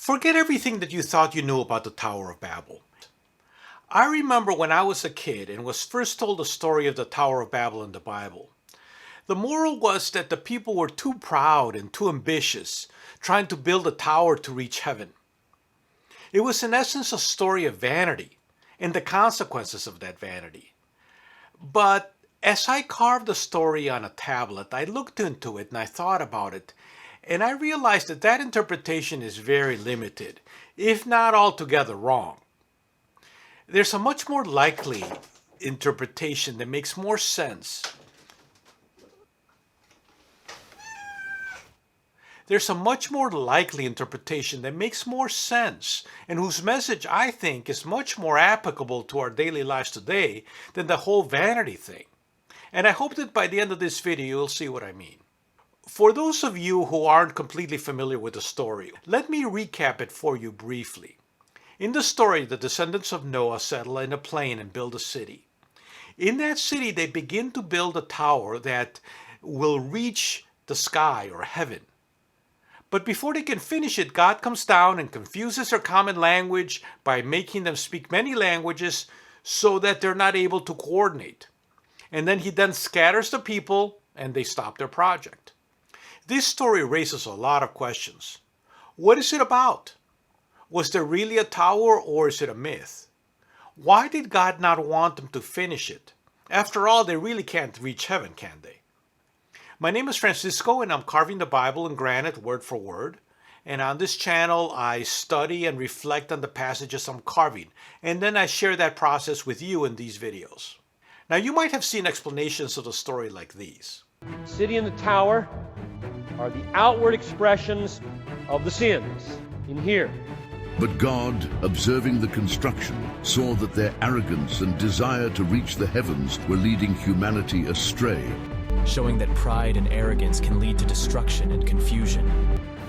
Forget everything that you thought you knew about the Tower of Babel. I remember when I was a kid and was first told the story of the Tower of Babel in the Bible. The moral was that the people were too proud and too ambitious, trying to build a tower to reach heaven. It was in essence a story of vanity and the consequences of that vanity. But as I carved the story on a tablet, I looked into it and I thought about it, and I realized that that interpretation is very limited, if not altogether wrong. There's a much more likely interpretation that makes more sense. There's a much more likely interpretation that makes more sense and whose message I think is much more applicable to our daily lives today than the whole vanity thing. And I hope that by the end of this video you'll see what I mean. For those of you who aren't completely familiar with the story, let me recap it for you briefly. In the story, the descendants of Noah settle in a plain and build a city. In that city, they begin to build a tower that will reach the sky or heaven. But before they can finish it, God comes down and confuses their common language by making them speak many languages so that they're not able to coordinate. And then he scatters the people and they stop their project. This story raises a lot of questions. What is it about? Was there really a tower or is it a myth? Why did God not want them to finish it? After all, they really can't reach heaven, can they? My name is Francisco and I'm carving the Bible in granite word for word. And on this channel, I study and reflect on the passages I'm carving. And then I share that process with you in these videos. Now you might have seen explanations of the story like these. The city and the tower are the outward expressions of the sins in here. But God, observing the construction, saw that their arrogance and desire to reach the heavens were leading humanity astray. Showing that pride and arrogance can lead to destruction and confusion.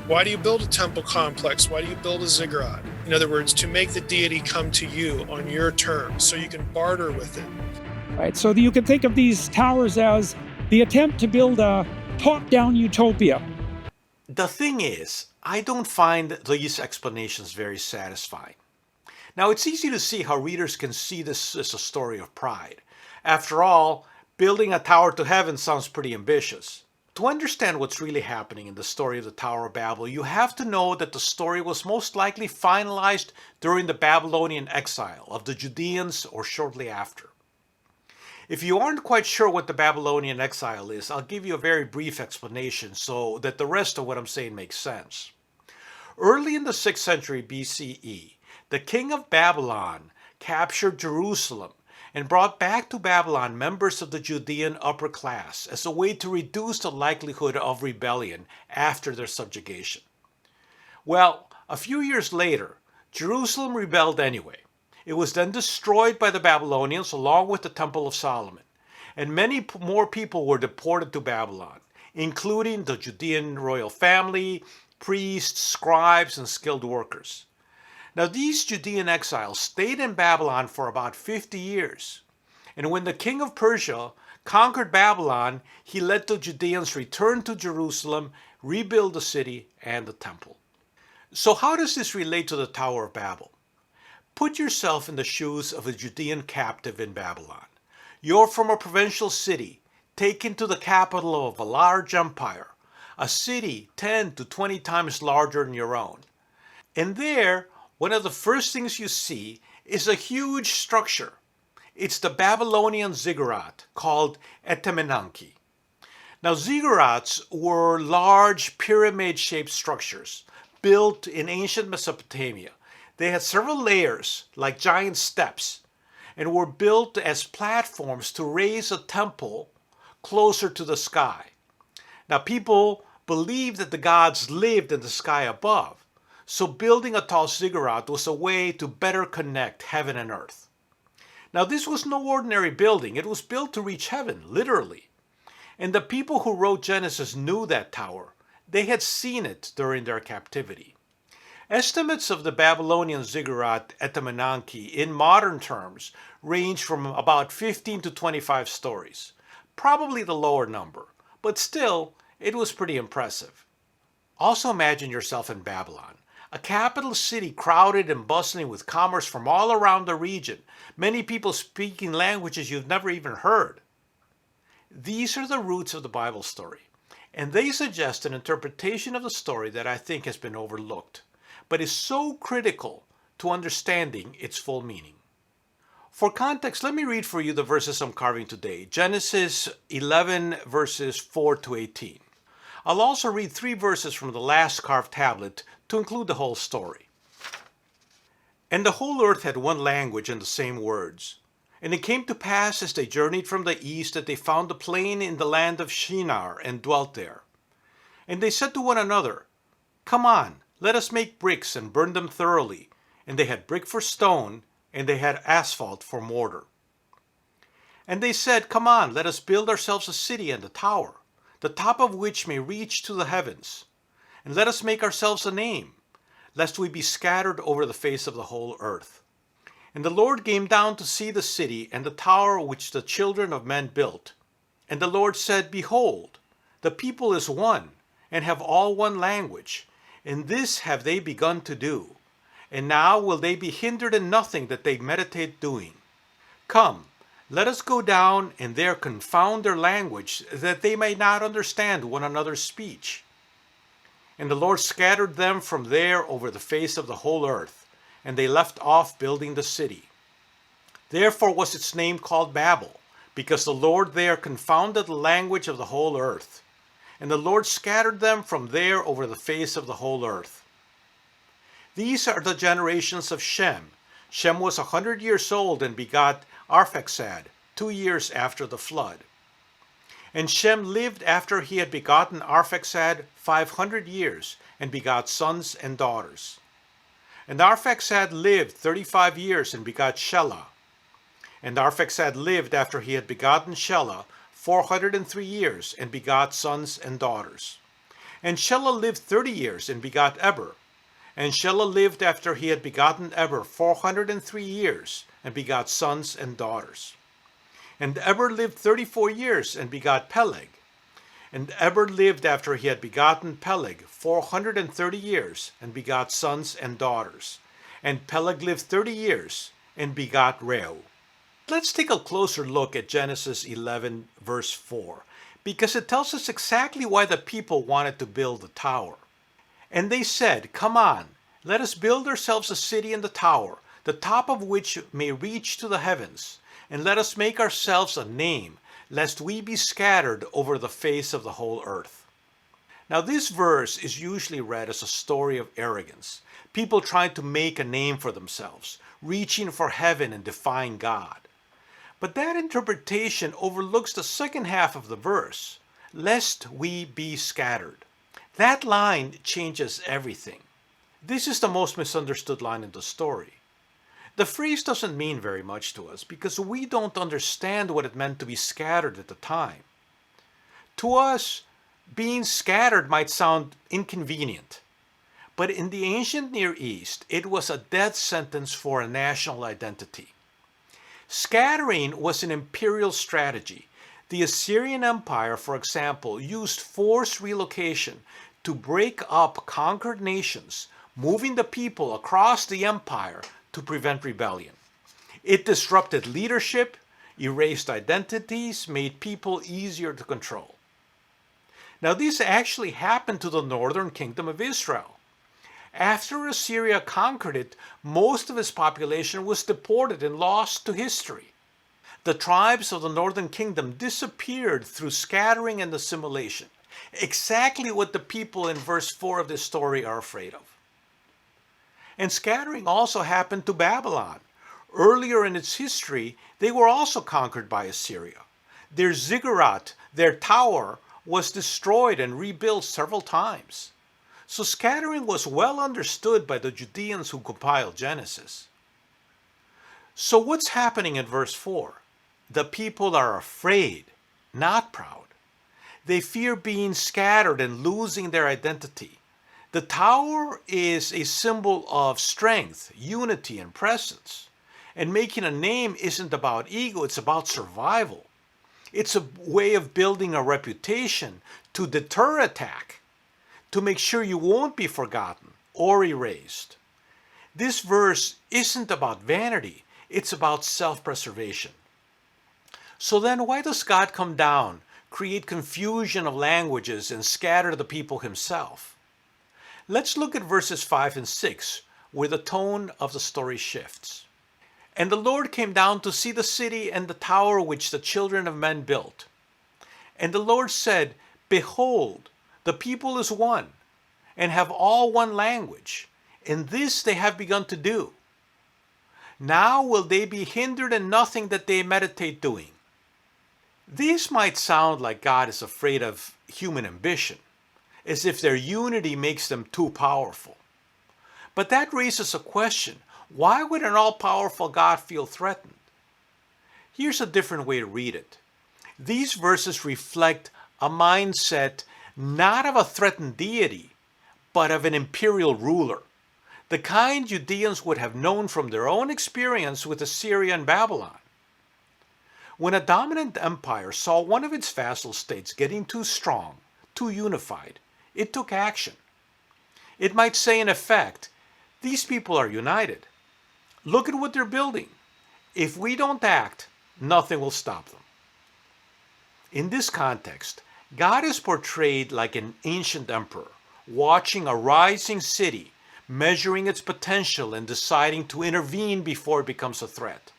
Why do you build a temple complex? Why do you build a ziggurat? In other words, to make the deity come to you on your terms so you can barter with it. Right, so you can think of these towers as the attempt to build a top-down utopia. The thing is, I don't find these explanations very satisfying. Now, it's easy to see how readers can see this as a story of pride. After all, building a tower to heaven sounds pretty ambitious. To understand what's really happening in the story of the Tower of Babel, you have to know that the story was most likely finalized during the Babylonian exile of the Judeans or shortly after. If you aren't quite sure what the Babylonian exile is, I'll give you a very brief explanation so that the rest of what I'm saying makes sense. Early in the 6th century BCE, the king of Babylon captured Jerusalem and brought back to Babylon members of the Judean upper class as a way to reduce the likelihood of rebellion after their subjugation. Well, a few years later, Jerusalem rebelled anyway. It was then destroyed by the Babylonians along with the Temple of Solomon, and many more people were deported to Babylon, including the Judean royal family, priests, scribes, and skilled workers. Now, these Judean exiles stayed in Babylon for about 50 years, and when the king of Persia conquered Babylon, he let the Judeans return to Jerusalem, rebuild the city and the temple. So how does this relate to the Tower of Babel? Put yourself in the shoes of a Judean captive in Babylon. You're from a provincial city, taken to the capital of a large empire, a city 10 to 20 times larger than your own. And there, one of the first things you see is a huge structure. It's the Babylonian ziggurat called Etemenanki. Now, ziggurats were large pyramid-shaped structures built in ancient Mesopotamia. They had several layers, like giant steps, and were built as platforms to raise a temple closer to the sky. Now, people believed that the gods lived in the sky above, so building a tall ziggurat was a way to better connect heaven and earth. Now, this was no ordinary building. It was built to reach heaven, literally. And the people who wrote Genesis knew that tower. They had seen it during their captivity. Estimates of the Babylonian ziggurat Etemenanki in modern terms range from about 15 to 25 stories, probably the lower number, but still, it was pretty impressive. Also imagine yourself in Babylon, A capital city crowded and bustling with commerce from all around the region, many people speaking languages you've never even heard. These are the roots of the Bible story, and they suggest an interpretation of the story that I think has been overlooked, but is so critical to understanding its full meaning. For context, let me read for you the verses I'm carving today, Genesis 11 verses 4 to 18. I'll also read 3 verses from the last carved tablet to include the whole story. And the whole earth had one language and the same words. And it came to pass as they journeyed from the east that they found a plain in the land of Shinar and dwelt there. And they said to one another, Come on, let us make bricks and burn them thoroughly. And they had brick for stone, and they had asphalt for mortar. And they said, Come on, let us build ourselves a city and a tower, the top of which may reach to the heavens. And let us make ourselves a name, lest we be scattered over the face of the whole earth. And the Lord came down to see the city and the tower which the children of men built. And the Lord said, Behold, the people is one, and have all one language, and this have they begun to do. And now will they be hindered in nothing that they meditate doing. Come, let us go down and there confound their language, that they may not understand one another's speech. And the Lord scattered them from there over the face of the whole earth, and they left off building the city. Therefore was its name called Babel, because the Lord there confounded the language of the whole earth. And the Lord scattered them from there over the face of the whole earth. These are the generations of Shem. Shem was 100 years old and begot Arphaxad, 2 years after the flood. And Shem lived after he had begotten Arphaxad 500 years, and begot sons and daughters. And Arphaxad lived 35 years and begot Shelah. And Arphaxad lived after he had begotten Shelah 403 years, and begot sons and daughters. And Shelah lived 30 years and begot Eber. And Shelah lived after he had begotten Eber 403 years, and begot sons and daughters. And Eber lived 34 years, and begot Peleg. And Eber lived after he had begotten Peleg 430 years, and begot sons and daughters. And Peleg lived 30 years, and begot Reu. Let's take a closer look at Genesis 11 verse 4, because it tells us exactly why the people wanted to build the tower. And they said, Come on, let us build ourselves a city and a tower, the top of which may reach to the heavens, and let us make ourselves a name, lest we be scattered over the face of the whole earth. Now this verse is usually read as a story of arrogance, people trying to make a name for themselves, reaching for heaven and defying God. But that interpretation overlooks the second half of the verse, lest we be scattered. That line changes everything. This is the most misunderstood line in the story. The phrase doesn't mean very much to us because we don't understand what it meant to be scattered at the time. To us, being scattered might sound inconvenient, but in the ancient Near East, it was a death sentence for a national identity. Scattering was an imperial strategy. The Assyrian Empire, for example, used forced relocation to break up conquered nations, moving the people across the empire to prevent rebellion. It disrupted leadership, erased identities, made people easier to control. Now, this actually happened to the northern kingdom of Israel. After Assyria conquered it, most of its population was deported and lost to history. The tribes of the northern kingdom disappeared through scattering and assimilation, exactly what the people in verse 4 of this story are afraid of. And scattering also happened to Babylon. Earlier in its history, they were also conquered by Assyria. Their ziggurat, their tower, was destroyed and rebuilt several times. So scattering was well understood by the Judeans who compiled Genesis. So what's happening in verse 4? The people are afraid, not proud. They fear being scattered and losing their identity. The tower is a symbol of strength, unity, and presence. And making a name isn't about ego, it's about survival. It's a way of building a reputation to deter attack, to make sure you won't be forgotten, or erased. This verse isn't about vanity, it's about self-preservation. So then why does God come down, create confusion of languages, and scatter the people himself? Let's look at verses 5 and 6, where the tone of the story shifts. And the Lord came down to see the city and the tower which the children of men built. And the Lord said, Behold, the people is one, and have all one language, and this they have begun to do. Now will they be hindered in nothing that they meditate doing. These might sound like God is afraid of human ambition, as if their unity makes them too powerful. But that raises a question. Why would an all-powerful God feel threatened? Here's a different way to read it. These verses reflect a mindset not of a threatened deity, but of an imperial ruler, the kind Judeans would have known from their own experience with Assyria and Babylon. When a dominant empire saw one of its vassal states getting too strong, too unified, it took action. It might say in effect, these people are united. Look at what they're building. If we don't act, nothing will stop them. In this context, God is portrayed like an ancient emperor, watching a rising city, measuring its potential and deciding to intervene before it becomes a threat.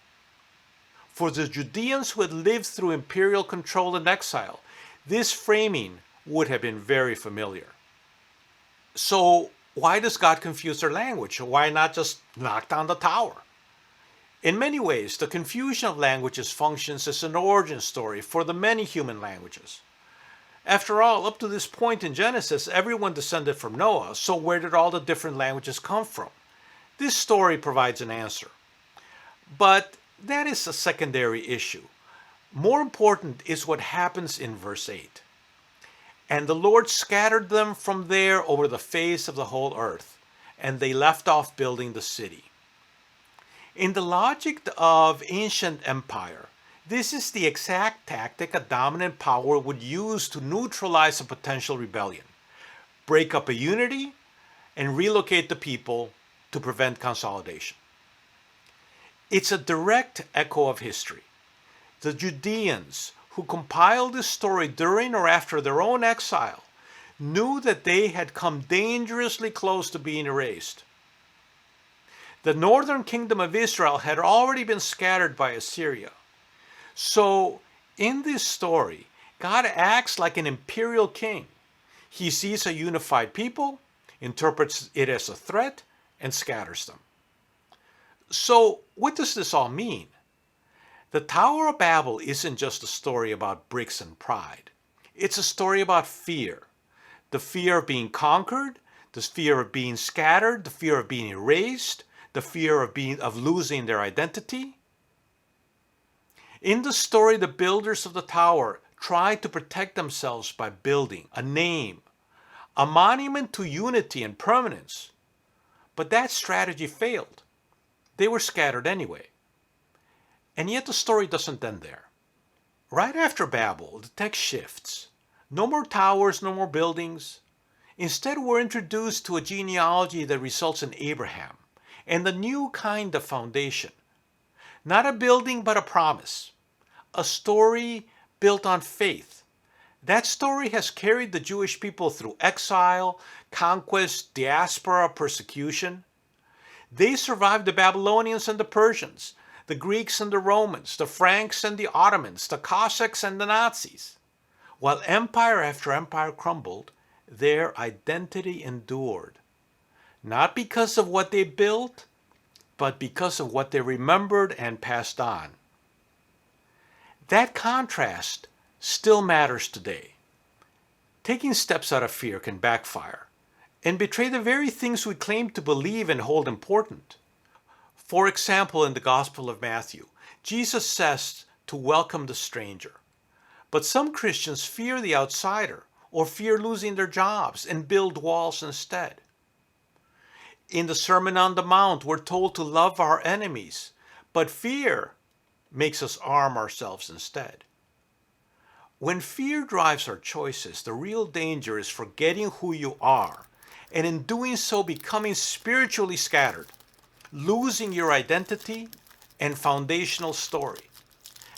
For the Judeans who had lived through imperial control and exile, this framing would have been very familiar. So why does God confuse their language? Why not just knock down the tower? In many ways, the confusion of languages functions as an origin story for the many human languages. After all, up to this point in Genesis, everyone descended from Noah, so where did all the different languages come from? This story provides an answer. But that is a secondary issue. More important is what happens in verse 8. And the Lord scattered them from there over the face of the whole earth, and they left off building the city. In the logic of ancient empire, this is the exact tactic a dominant power would use to neutralize a potential rebellion. Break up a unity and relocate the people to prevent consolidation. It's a direct echo of history. The Judeans, who compiled this story during or after their own exile, knew that they had come dangerously close to being erased. The northern kingdom of Israel had already been scattered by Assyria. So, in this story, God acts like an imperial king. He sees a unified people, interprets it as a threat, and scatters them. So, what does this all mean? The Tower of Babel isn't just a story about bricks and pride. It's a story about fear. The fear of being conquered, the fear of being scattered, the fear of being erased, the fear of losing their identity. In the story, the builders of the tower tried to protect themselves by building a name, a monument to unity and permanence. But that strategy failed. They were scattered anyway. And yet the story doesn't end there. Right after Babel, the text shifts. No more towers, no more buildings. Instead, we're introduced to a genealogy that results in Abraham and the new kind of foundation. Not a building, but a promise. A story built on faith. That story has carried the Jewish people through exile, conquest, diaspora, persecution. They survived the Babylonians and the Persians, the Greeks and the Romans, the Franks and the Ottomans, the Cossacks and the Nazis. While empire after empire crumbled, their identity endured. Not because of what they built, but because of what they remembered and passed on. That contrast still matters today. Taking steps out of fear can backfire and betray the very things we claim to believe and hold important. For example, in the Gospel of Matthew, Jesus says to welcome the stranger. But some Christians fear the outsider or fear losing their jobs and build walls instead. In the Sermon on the Mount, we're told to love our enemies, but fear makes us arm ourselves instead. When fear drives our choices, the real danger is forgetting who you are and in doing so becoming spiritually scattered, losing your identity and foundational story,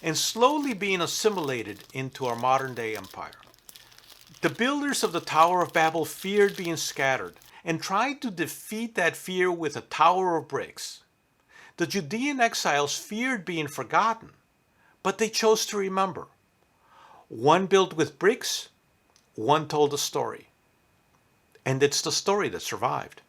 and slowly being assimilated into our modern day empire. The builders of the Tower of Babel feared being scattered and tried to defeat that fear with a tower of bricks. The Judean exiles feared being forgotten, but they chose to remember. One built with bricks, one told a story. And it's the story that survived.